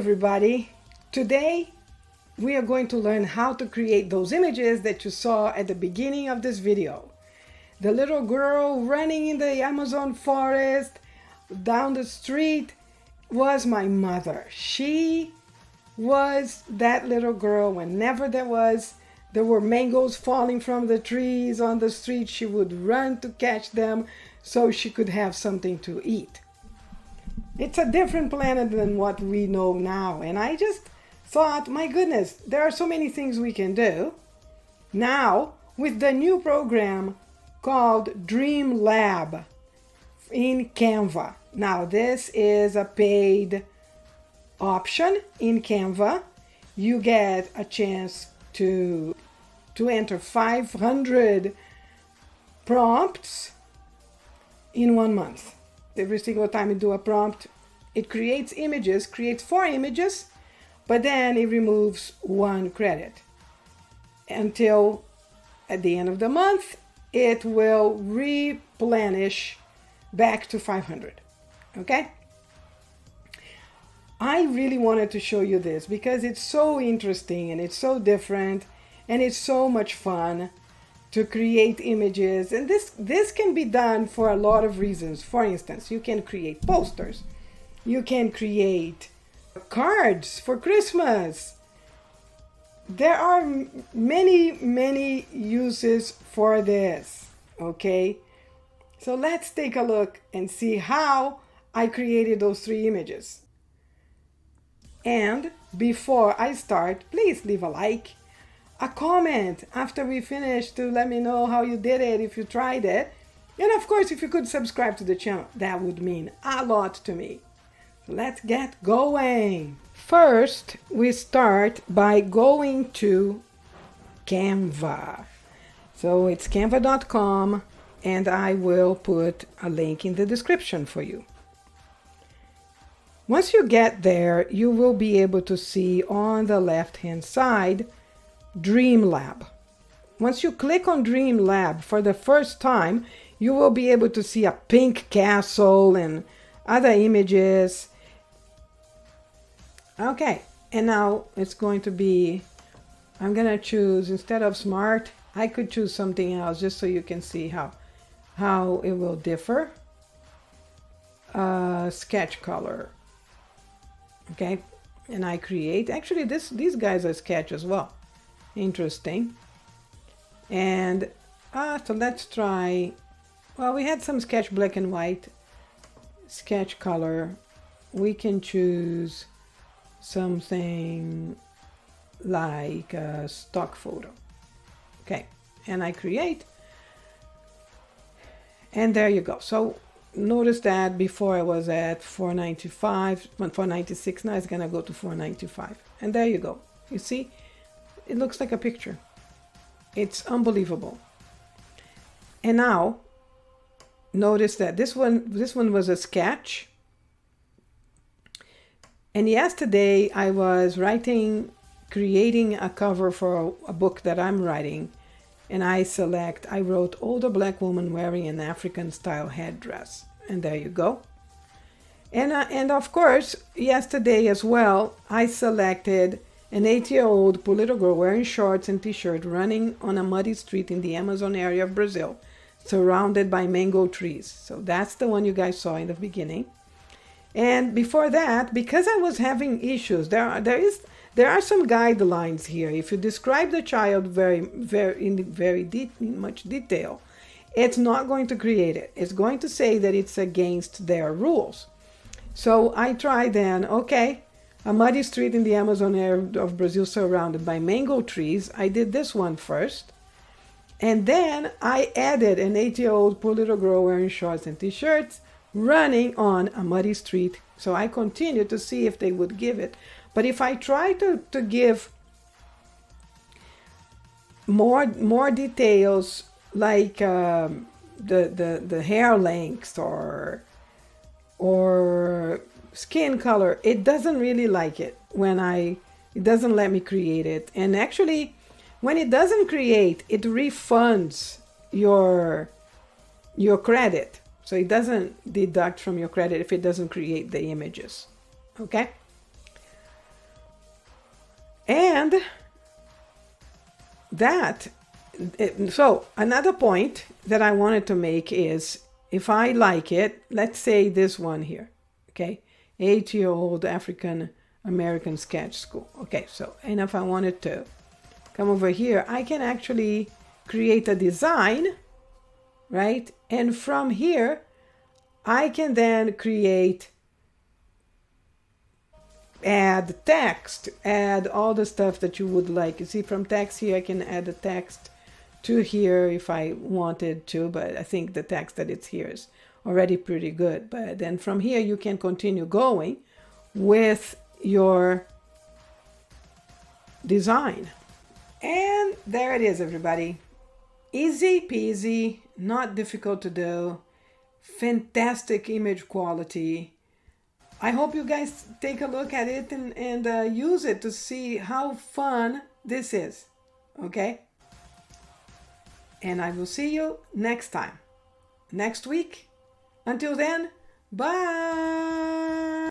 everybody. Today we are going to learn how to create those images that you saw at the beginning of this video. The little girl running in the Amazon forest down the street was my mother. She was that little girl. Whenever there were mangoes falling from the trees on the street, she would run to catch them so she could have something to eat. It's a different planet than what we know now. And I just thought, my goodness, there are so many things we can do now with the new program called Dream Lab in Canva. Now, this is a paid option in Canva. You get a chance to enter 500 prompts in 1 month. Every single time you do a prompt, it creates 4 images, but then it removes 1 credit. Until at the end of the month, it will replenish back to 500. Okay? I really wanted to show you this because it's so interesting and it's so different and it's so much fun to create images. And this can be done for a lot of reasons. For instance, you can create posters. You can create cards for Christmas. There are many uses for this, okay? So let's take a look and see how I created those 3 images. And before I start, please leave a like, a comment after we finish to let me know how you did it, if you tried it. And of course, if you could subscribe to the channel, that would mean a lot to me. So let's get going. First, we start by going to Canva. So it's canva.com, and I will put a link in the description for you. Once you get there, you will be able to see on the left-hand side Dream Lab. Once you click on Dream Lab for the first time, you will be able to see a pink castle and other images. Okay, and now it's going to be, I'm going to choose, instead of smart, I could choose something else just so you can see how it will differ. Sketch color. Okay, and I create, actually these guys are sketch as well. Interesting. And so let's try, well, we had some sketch black and white, sketch color. We can choose something like a stock photo. Okay, and I create, and there you go. So notice that before I was at 495, 496, now it's gonna go to 495. And there you go. You see, it looks like a picture. It's unbelievable. And now, notice that this one was a sketch. And yesterday I was creating a cover for a book that I'm writing. And I wrote older black woman wearing an African style headdress. And there you go. And of course, yesterday as well, I selected an 8-year-old poor little girl wearing shorts and t-shirt running on a muddy street in the Amazon area of Brazil, surrounded by mango trees. So that's the one you guys saw in the beginning. And before that, because I was having issues, there are some guidelines here. If you describe the child in much detail, it's not going to create it. It's going to say that it's against their rules. So I tried then, okay, a muddy street in the Amazon area of Brazil surrounded by mango trees. I did this one first. And then I added an 8-year-old poor little girl wearing shorts and t-shirts running on a muddy street. So I continued to see if they would give it. But if I try to give more details, like the hair length or skin color, it doesn't really like it it doesn't let me create it. And actually, when it doesn't create, it refunds your credit. So it doesn't deduct from your credit if it doesn't create the images. Okay? And so another point that I wanted to make is, if I like it, let's say this one here, okay, 8-year-old African American sketch school. Okay, so, and if I wanted to come over here, I can actually create a design, right? And from here, I can then add text, add all the stuff that you would like. You see, from text here, I can add the text to here if I wanted to, but I think the text that it's here is already pretty good. But then from here, you can continue going with your design. And there it is, everybody. Easy peasy, not difficult to do, fantastic image quality. I hope you guys take a look at it and use it to see how fun this is, okay? And I will see you next time, next week. Until then, bye!